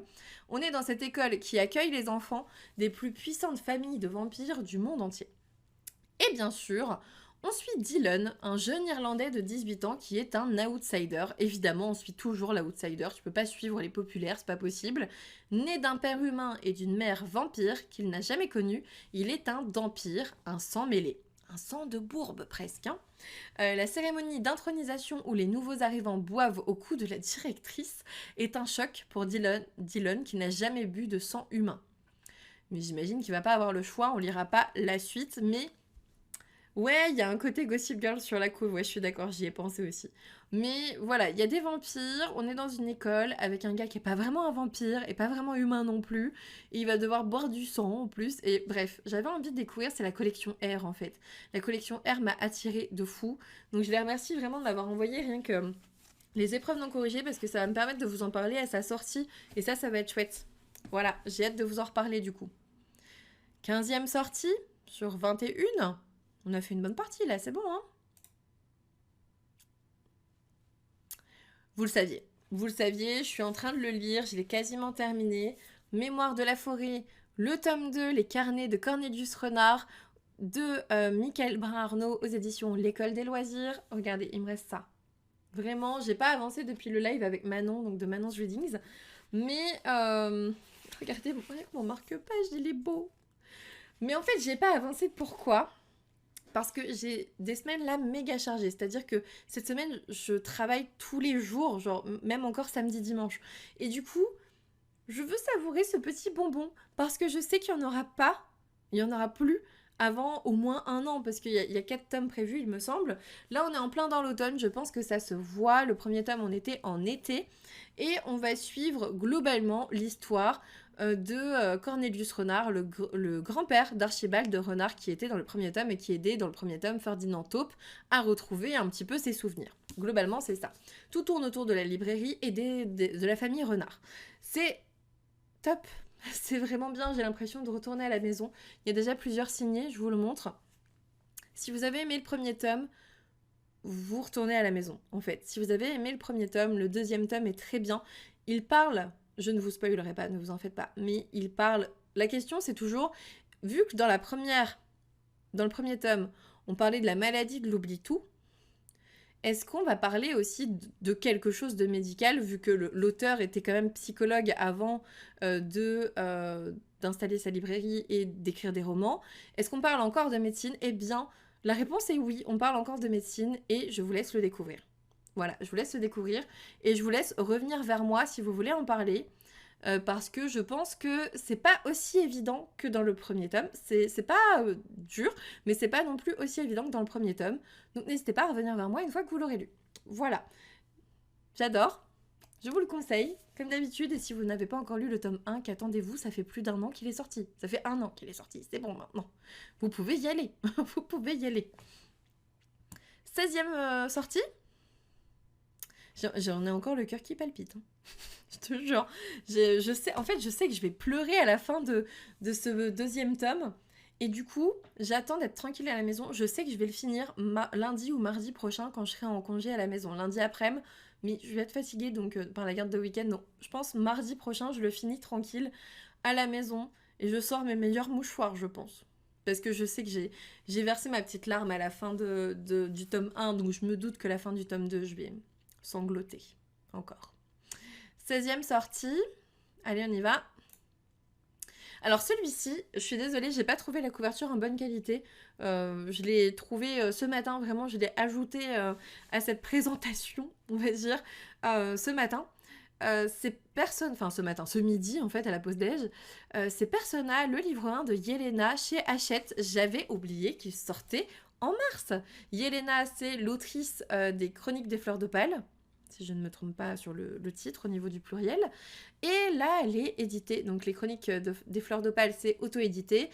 On est dans cette école qui accueille les enfants des plus puissantes familles de vampires du monde entier. Et bien sûr... on suit Dylan, un jeune Irlandais de 18 ans qui est un outsider. Évidemment, on suit toujours l'outsider, tu peux pas suivre les populaires, c'est pas possible. Né d'un père humain et d'une mère vampire qu'il n'a jamais connue, il est un dampire, un sang mêlé. Un sang de bourbe presque. Hein. La cérémonie d'intronisation où les nouveaux arrivants boivent au cou de la directrice est un choc pour Dylan qui n'a jamais bu de sang humain. Mais j'imagine qu'il va pas avoir le choix, on lira pas la suite, mais... ouais, il y a un côté Gossip Girl sur la couve, ouais, je suis d'accord, j'y ai pensé aussi. Mais voilà, il y a des vampires, on est dans une école avec un gars qui est pas vraiment un vampire et pas vraiment humain non plus, et il va devoir boire du sang en plus, et bref, j'avais envie de découvrir, c'est la collection R en fait. La collection R m'a attirée de fou, donc je les remercie vraiment de m'avoir envoyé rien que les épreuves non corrigées, parce que ça va me permettre de vous en parler à sa sortie, et ça va être chouette. Voilà, j'ai hâte de vous en reparler du coup. 15e sortie sur 21. On a fait une bonne partie là, c'est bon, hein? Vous le saviez, je suis en train de le lire, je l'ai quasiment terminé. Mémoire de la forêt, le tome 2, les carnets de Cornelius Renard, de Michael Brun-Arnaud aux éditions L'École des loisirs. Regardez, il me reste ça. Vraiment, j'ai pas avancé depuis le live avec Manon, donc de Manon's Readings. Mais, regardez, mon marque-page, il est beau. Mais en fait, j'ai pas avancé, pourquoi ? Parce que j'ai des semaines là méga chargées. C'est-à-dire que cette semaine, je travaille tous les jours, genre même encore samedi, dimanche. Et du coup, je veux savourer ce petit bonbon. Parce que je sais qu'il n'y en aura pas, il n'y en aura plus avant au moins 1 an. Parce qu'il y a 4 tomes prévus, il me semble. Là, on est en plein dans l'automne. Je pense que ça se voit. Le premier tome, on était en été. Et on va suivre globalement l'histoire de Cornelius Renard, le grand-père d'Archibald de Renard qui était dans le premier tome et qui aidait dans le premier tome Ferdinand Taupe à retrouver un petit peu ses souvenirs. Globalement, c'est ça. Tout tourne autour de la librairie et de la famille Renard. C'est top. C'est vraiment bien, j'ai l'impression de retourner à la maison. Il y a déjà plusieurs signés, je vous le montre. Si vous avez aimé le premier tome, vous retournez à la maison, en fait. Si vous avez aimé le premier tome, le deuxième tome est très bien. Il parle... je ne vous spoilerai pas, ne vous en faites pas, mais il parle... la question, c'est toujours, vu que dans le premier tome, on parlait de la maladie de l'oubli-tout, est-ce qu'on va parler aussi de quelque chose de médical, vu que l'auteur était quand même psychologue avant d'installer sa librairie et d'écrire des romans? Est-ce qu'on parle encore de médecine? Eh bien, la réponse est oui, on parle encore de médecine et je vous laisse le découvrir. Voilà, je vous laisse le découvrir et je vous laisse revenir vers moi si vous voulez en parler. Parce que je pense que c'est pas aussi évident que dans le premier tome. C'est pas dur, mais c'est pas non plus aussi évident que dans le premier tome. Donc n'hésitez pas à revenir vers moi une fois que vous l'aurez lu. Voilà. J'adore. Je vous le conseille, comme d'habitude. Et si vous n'avez pas encore lu le tome 1, qu'attendez-vous? Ça fait plus d'1 an qu'il est sorti. Ça fait 1 an qu'il est sorti. C'est bon maintenant. Vous pouvez y aller. Vous pouvez y aller. 16e sortie. J'en ai encore le cœur qui palpite. Hein. Je te jure. Je sais que je vais pleurer à la fin de ce deuxième tome. Et du coup, j'attends d'être tranquille à la maison. Je sais que je vais le finir lundi ou mardi prochain quand je serai en congé à la maison. Lundi après-midi, mais je vais être fatiguée donc par la garde de week-end. Non, je pense mardi prochain, je le finis tranquille à la maison. Et je sors mes meilleurs mouchoirs, je pense. Parce que je sais que j'ai versé ma petite larme à la fin du tome 1. Donc je me doute que la fin du tome 2, je vais sangloter encore. 16e sortie. Allez, on y va. Alors celui-ci, je suis désolée, j'ai pas trouvé la couverture en bonne qualité. Je l'ai trouvé ce matin, vraiment, je l'ai ajouté à cette présentation, on va dire, ce matin. Ce midi en fait, à la pause déj. C'est Persona, le livre 1 de Yelena chez Hachette. J'avais oublié qu'il sortait en mars. Yelena, c'est l'autrice des Chroniques des Fleurs d'Opale, si je ne me trompe pas sur le titre au niveau du pluriel. Et là, elle est éditée. Donc les Chroniques des Fleurs d'Opale, c'est auto-édité.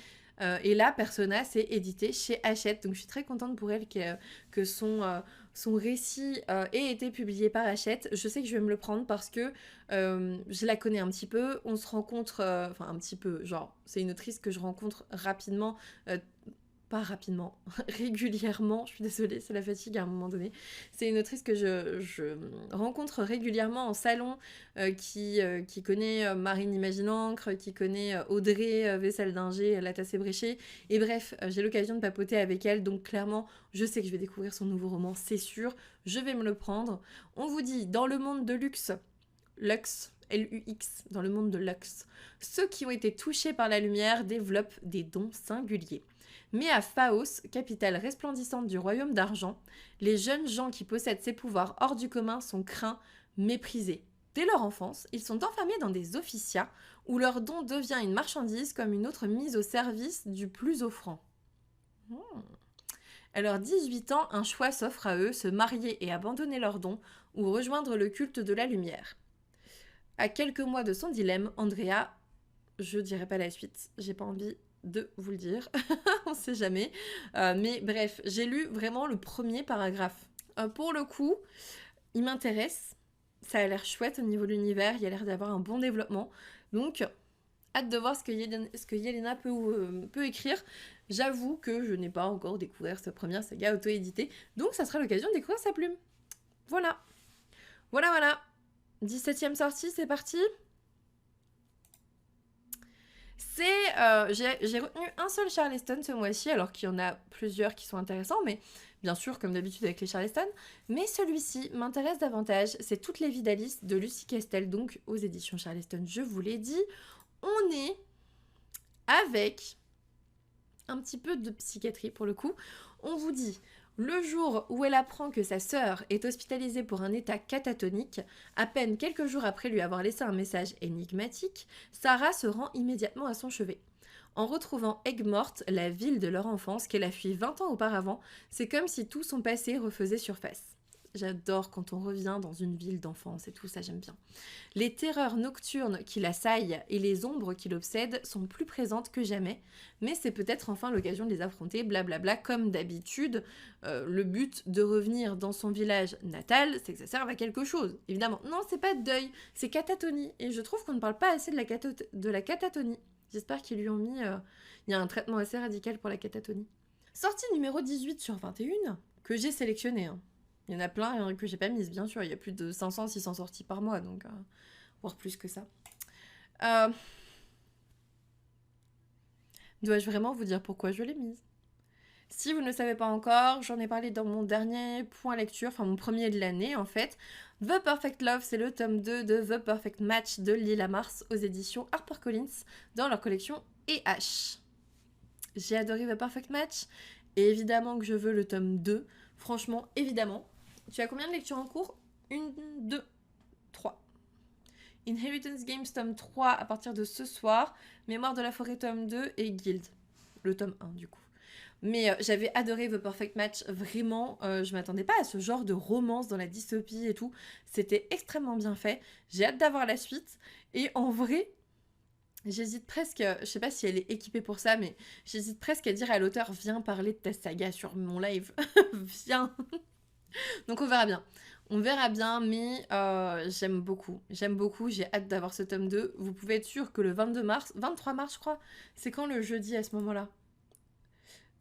Et là, Persona, c'est édité chez Hachette. Donc je suis très contente pour elle que son récit ait été publié par Hachette. Je sais que je vais me le prendre parce que je la connais un petit peu. On se rencontre, enfin un petit peu, genre, c'est une autrice que je rencontre rapidement. Pas rapidement, régulièrement, je suis désolée, c'est la fatigue à un moment donné. C'est une autrice que je rencontre régulièrement en salon, qui connaît Marine Imagine-Encre, qui connaît Audrey Vaisselle d'Ingé, La Tasse Ébréchée. Et bref, j'ai l'occasion de papoter avec elle, donc clairement, je sais que je vais découvrir son nouveau roman, c'est sûr, je vais me le prendre. On vous dit, dans le monde de luxe, Lux, dans le monde de Lux, ceux qui ont été touchés par la lumière développent des dons singuliers. Mais à Phaos, capitale resplendissante du royaume d'argent, les jeunes gens qui possèdent ces pouvoirs hors du commun sont craints, méprisés. Dès leur enfance, ils sont enfermés dans des officiats où leur don devient une marchandise comme une autre mise au service du plus offrant. À leurs 18 ans, un choix s'offre à eux, se marier et abandonner leur don ou rejoindre le culte de la lumière. À quelques mois de son dilemme, Andrea, je dirai pas la suite, j'ai pas envie de vous le dire, on sait jamais. Mais bref, j'ai lu vraiment le premier paragraphe. Pour le coup, il m'intéresse, ça a l'air chouette au niveau de l'univers, il y a l'air d'avoir un bon développement. Donc, hâte de voir ce que Yelena peut écrire. J'avoue que je n'ai pas encore découvert sa première saga auto-éditée, donc ça sera l'occasion de découvrir sa plume. Voilà. 17e sortie, c'est parti. J'ai retenu un seul Charleston ce mois-ci, alors qu'il y en a plusieurs qui sont intéressants, mais bien sûr, comme d'habitude avec les Charleston. Mais celui-ci m'intéresse davantage, c'est Toutes les vies d'Alice de Lucie Castel, donc aux éditions Charleston, je vous l'ai dit. On est avec un petit peu de psychiatrie pour le coup. On vous dit... Le jour où elle apprend que sa sœur est hospitalisée pour un état catatonique, à peine quelques jours après lui avoir laissé un message énigmatique, Sarah se rend immédiatement à son chevet. En retrouvant Aigues-Mortes, la ville de leur enfance qu'elle a fui 20 ans auparavant, c'est comme si tout son passé refaisait surface. J'adore quand on revient dans une ville d'enfance et tout, ça j'aime bien. Les terreurs nocturnes qui l'assaillent et les ombres qui l'obsèdent sont plus présentes que jamais, mais c'est peut-être enfin l'occasion de les affronter, blablabla, comme d'habitude. Le but de revenir dans son village natal, c'est que ça serve à quelque chose, évidemment. Non, c'est pas deuil, c'est catatonie, et je trouve qu'on ne parle pas assez de la catatonie. J'espère qu'ils lui ont mis... Il y a un traitement assez radical pour la catatonie. Sortie numéro 18 sur 21, que j'ai sélectionné, hein. Il y en a plein que j'ai pas mises, bien sûr. Il y a plus de 500-600 sorties par mois, donc voire plus que ça. Dois-je vraiment vous dire pourquoi je l'ai mise? Si vous ne le savez pas encore, j'en ai parlé dans mon dernier point lecture, enfin mon premier de l'année en fait. The Perfect Love, c'est le tome 2 de The Perfect Match de Lila Mars aux éditions HarperCollins dans leur collection EH. J'ai adoré The Perfect Match, et évidemment que je veux le tome 2. Franchement, évidemment. Tu as combien de lectures en cours? 1, 2, 3. Inheritance Games tome 3 à partir de ce soir. Mémoire de la forêt tome 2 et Guild. Le tome 1 du coup. Mais j'avais adoré The Perfect Match. Vraiment, je m'attendais pas à ce genre de romance dans la dystopie et tout. C'était extrêmement bien fait. J'ai hâte d'avoir la suite. Et en vrai... J'hésite presque, je sais pas si elle est équipée pour ça, mais j'hésite presque à dire à l'auteur, viens parler de ta saga sur mon live, viens. Donc on verra bien. On verra bien, mais j'aime beaucoup. J'aime beaucoup, j'ai hâte d'avoir ce tome 2. Vous pouvez être sûr que le 22 mars, 23 mars je crois, c'est quand le jeudi à ce moment-là?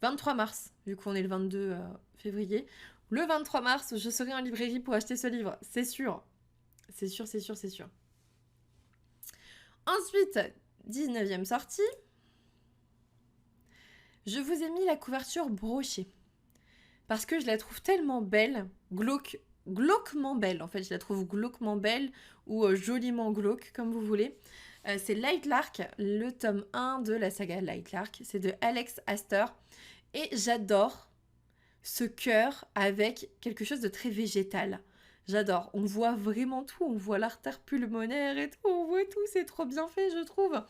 23 mars, vu qu'on est le 22 février. Le 23 mars, je serai en librairie pour acheter ce livre, c'est sûr. C'est sûr, c'est sûr, c'est sûr. Ensuite, 19e sortie. Je vous ai mis la couverture brochée. Parce que je la trouve tellement belle, glauquement belle. En fait, je la trouve glauquement belle ou joliment glauque, comme vous voulez. C'est Light Lark, le tome 1 de la saga Light Lark. C'est de Alex Astor. Et j'adore ce cœur avec quelque chose de très végétal. J'adore. On voit vraiment tout. On voit l'artère pulmonaire et tout. On voit tout. C'est trop bien fait, je trouve.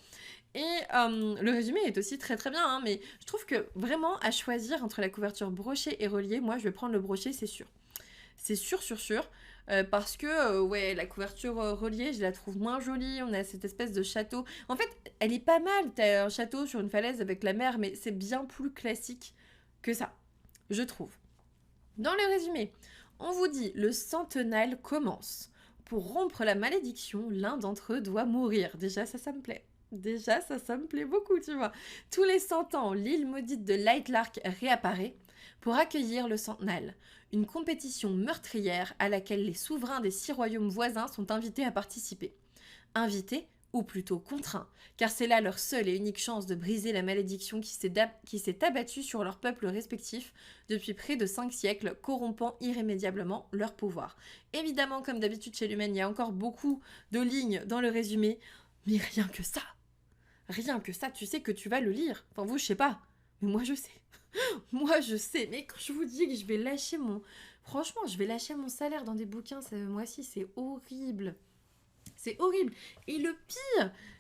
Et le résumé est aussi très très bien, hein, mais je trouve que vraiment à choisir entre la couverture brochée et reliée, moi je vais prendre le broché, c'est sûr. C'est sûr, sûr, sûr. Parce que ouais, la couverture reliée, je la trouve moins jolie. On a cette espèce de château. En fait, elle est pas mal. T'as un château sur une falaise avec la mer, mais c'est bien plus classique que ça, je trouve. Dans le résumé, on vous dit le centennal commence. Pour rompre la malédiction, l'un d'entre eux doit mourir. Déjà, ça me plaît. Déjà, ça me plaît beaucoup, tu vois. Tous les 100 ans, l'île maudite de Light Lark réapparaît pour accueillir le centennal. Une compétition meurtrière à laquelle les souverains des 6 royaumes voisins sont invités à participer. Invités, ou plutôt contraints, car c'est là leur seule et unique chance de briser la malédiction qui s'est abattue sur leurs peuples respectifs depuis près de 5 siècles, corrompant irrémédiablement leur pouvoir. Évidemment, comme d'habitude chez Lumen, il y a encore beaucoup de lignes dans le résumé, mais rien que ça, tu sais que tu vas le lire. Enfin, vous, je sais pas, mais moi, je sais. Moi, je sais, mais quand je vous dis que je vais lâcher mon... Franchement, je vais lâcher mon salaire dans des bouquins ce mois-ci, c'est horrible. C'est horrible. Et le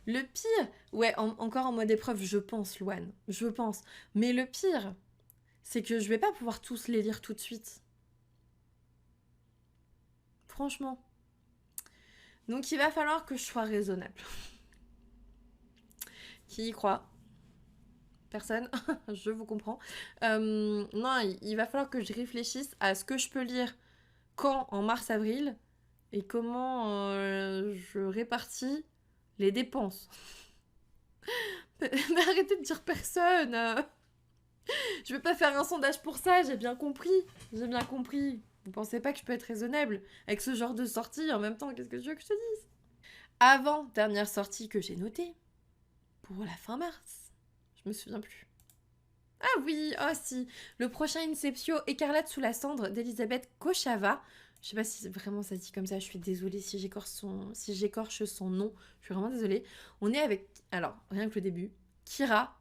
pire, ouais, encore en mode épreuve, je pense, Loane, je pense. Mais le pire, c'est que je vais pas pouvoir tous les lire tout de suite. Franchement. Donc il va falloir que je sois raisonnable. Qui y croit? Personne. Je vous comprends. Non, il va falloir que je réfléchisse à ce que je peux lire quand en mars-avril et comment je répartis les dépenses. Mais arrêtez de dire personne. Je vais pas faire un sondage pour ça, j'ai bien compris. J'ai bien compris. Vous pensez pas que je peux être raisonnable avec ce genre de sortie en même temps? Qu'est-ce que tu veux que je te dise? Avant dernière sortie que j'ai notée, pour la fin mars. Je me souviens plus. Ah oui, oh si, le prochain Inceptio, Écarlate sous la cendre d'Elisabeth Kochava. Je sais pas si vraiment ça se dit comme ça, je suis désolée si j'écorche son nom, je suis vraiment désolée. On est avec, alors, rien que le début, Kira,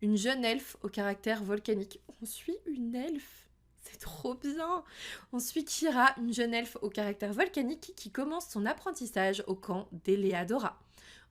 une jeune elfe au caractère volcanique. On suit une elfe, c'est trop bien. On suit Kira, une jeune elfe au caractère volcanique qui commence son apprentissage au camp d'Eleadora.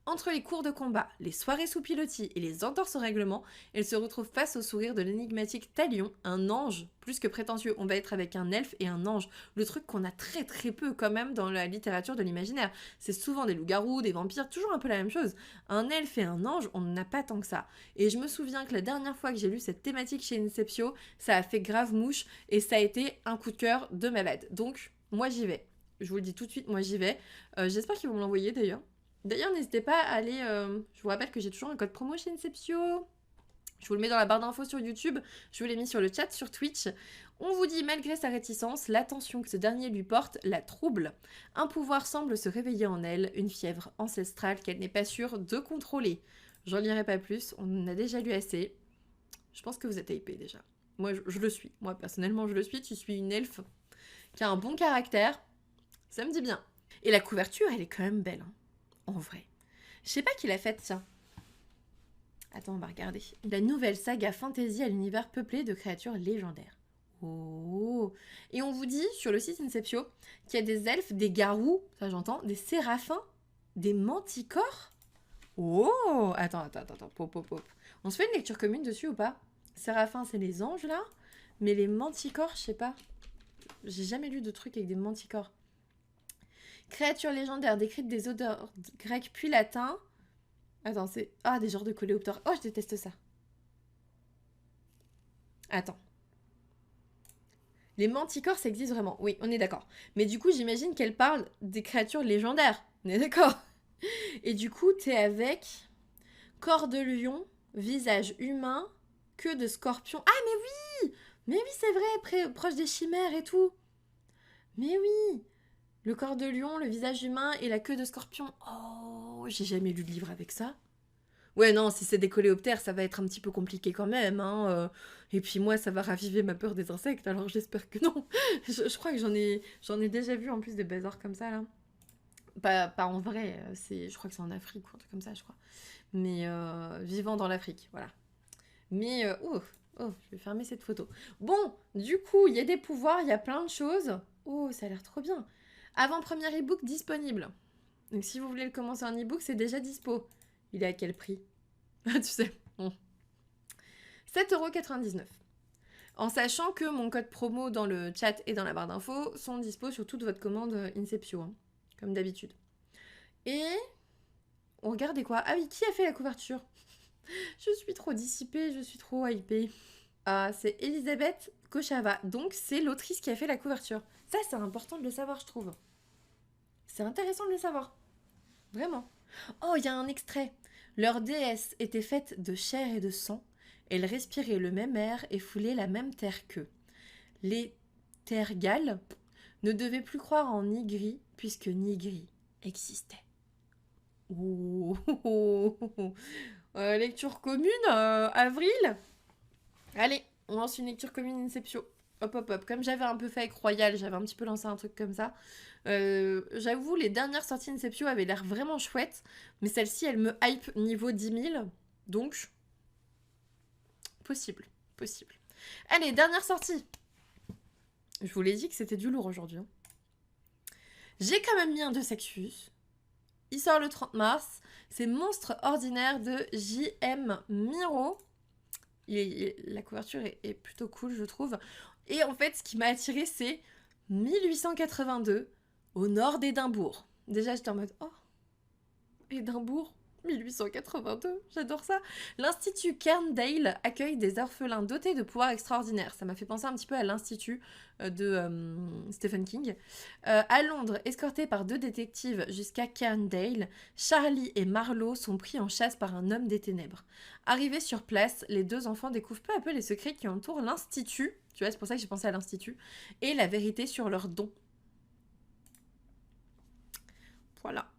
Entre les cours de combat, les soirées sous pilotis et les entorses au règlement, elle se retrouve face au sourire de l'énigmatique Talion, un ange plus que prétentieux. On va être avec un elfe et un ange, le truc qu'on a très très peu quand même dans la littérature de l'imaginaire. C'est souvent des loups-garous, des vampires, toujours un peu la même chose. Un elfe et un ange, on n'en a pas tant que ça. Et je me souviens que la dernière fois que j'ai lu cette thématique chez Inceptio, ça a fait grave mouche et ça a été un coup de cœur de malade. Donc, moi j'y vais. Je vous le dis tout de suite, moi j'y vais. J'espère qu'ils vont me l'envoyer d'ailleurs. D'ailleurs, n'hésitez pas à aller... je vous rappelle que j'ai toujours un code promo chez Inceptio. Je vous le mets dans la barre d'infos sur YouTube. Je vous l'ai mis sur le chat sur Twitch. On vous dit, malgré sa réticence, l'attention que ce dernier lui porte la trouble. Un pouvoir semble se réveiller en elle, une fièvre ancestrale qu'elle n'est pas sûre de contrôler. J'en lirai pas plus, on en a déjà lu assez. Je pense que vous êtes hypés déjà. Moi, je le suis. Moi, personnellement, je le suis. Tu suis une elfe qui a un bon caractère. Ça me dit bien. Et la couverture, elle est quand même belle, hein. En vrai. Je sais pas qui l'a faite, tiens. Attends, on va regarder. La nouvelle saga fantasy à l'univers peuplé de créatures légendaires. Oh. Et on vous dit, sur le site Inceptio, qu'il y a des elfes, des garous, ça j'entends, des séraphins, des manticores. Oh. Attends, pop. On se fait une lecture commune dessus ou pas? Séraphins, c'est les anges, là. Mais les manticores, je sais pas. J'ai jamais lu de trucs avec des manticores. Créatures légendaires décrites des auteurs grecs puis latins. Attends, c'est... Ah, des genres de coléoptères. Oh, je déteste ça. Attends. Les manticores, ça existe vraiment. Oui, on est d'accord. Mais du coup, j'imagine qu'elle parle des créatures légendaires. On est d'accord. Et du coup, t'es avec corps de lion, visage humain, queue de scorpion. Ah, mais oui, c'est vrai, proche des chimères et tout. Mais oui, le corps de lion, le visage humain et la queue de scorpion. Oh, j'ai jamais lu de livre avec ça. Ouais, non, si c'est des coléoptères, ça va être un petit peu compliqué quand même. Hein. Et puis moi, ça va raviver ma peur des insectes, alors j'espère que non. Je crois que j'en ai déjà vu en plus des bazars comme ça, là. Pas en vrai, je crois que c'est en Afrique ou un truc comme ça, je crois. Mais vivant dans l'Afrique, voilà. Mais, je vais fermer cette photo. Bon, du coup, il y a des pouvoirs, il y a plein de choses. Oh, ça a l'air trop bien. Avant-première e-book disponible. Donc si vous voulez le commencer en e-book, c'est déjà dispo. Il est à quel prix? Tu sais. 7,99 €. En sachant que mon code promo dans le chat et dans la barre d'infos sont dispo sur toute votre commande Inceptio, hein, comme d'habitude. Et on regardait quoi? Ah oui, qui a fait la couverture? Je suis trop dissipée, je suis trop hypée. C'est Elisabeth Kochava, donc c'est l'autrice qui a fait la couverture. Ça, c'est important de le savoir, je trouve. C'est intéressant de le savoir. Vraiment. Oh, il y a un extrait. Leur déesse était faite de chair et de sang. Elle respirait le même air et foulait la même terre qu'eux. Les Tergales ne devaient plus croire en Nigri, puisque Nigri existait. Oh, lecture commune, avril. Allez, on lance une lecture commune Inceptio. Hop. Comme j'avais un peu fait avec Royal, j'avais un petit peu lancé un truc comme ça. J'avoue, les dernières sorties Inceptio avaient l'air vraiment chouettes. Mais celle-ci, elle me hype niveau 10 000. Donc, possible. Allez, dernière sortie. Je vous l'ai dit que c'était du lourd aujourd'hui. Hein. J'ai quand même mis un de Sexus. Il sort le 30 mars. C'est Monstre Ordinaire de J.M. Miro. La couverture est plutôt cool, je trouve. Et en fait, ce qui m'a attirée, c'est 1882, au nord d'Édimbourg. Déjà, j'étais en mode, oh, Édimbourg, 1882, j'adore ça. L'Institut Cairndale accueille des orphelins dotés de pouvoirs extraordinaires. Ça m'a fait penser un petit peu à l'Institut de Stephen King. À Londres, escortés par 2 détectives jusqu'à Cairndale, Charlie et Marlowe sont pris en chasse par un homme des ténèbres. Arrivés sur place, les 2 enfants découvrent peu à peu les secrets qui entourent l'Institut. Tu vois, c'est pour ça que j'ai pensé à l'Institut. Et la vérité sur leurs dons. Voilà.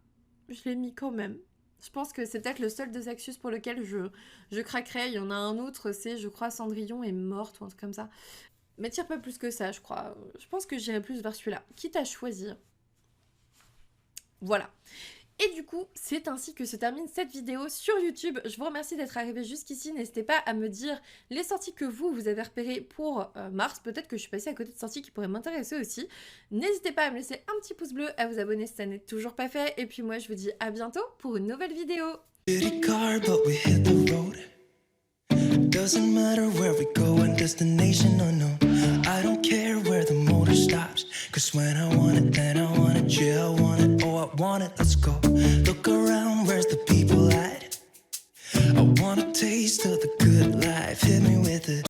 Je l'ai mis quand même. Je pense que c'est peut-être le seul de Sexus pour lequel je craquerais. Il y en a un autre, c'est, je crois, Cendrillon est morte ou un truc comme ça. Mais tire pas plus que ça, je crois. Je pense que j'irai plus vers celui-là. Quitte à choisir. Voilà. Et du coup, c'est ainsi que se termine cette vidéo sur YouTube. Je vous remercie d'être arrivé jusqu'ici. N'hésitez pas à me dire les sorties que vous avez repérées pour mars. Peut-être que je suis passée à côté de sorties qui pourraient m'intéresser aussi. N'hésitez pas à me laisser un petit pouce bleu, à vous abonner si ça n'est toujours pas fait. Et puis moi, je vous dis à bientôt pour une nouvelle vidéo. City car, but we hit the road. Doesn't matter where we go and destination unknown. I don't care where the motor stops. Cause when I want it, then I want it. Yeah, I want it, oh, I want it, let's go. Look around, where's the people at? I want a taste of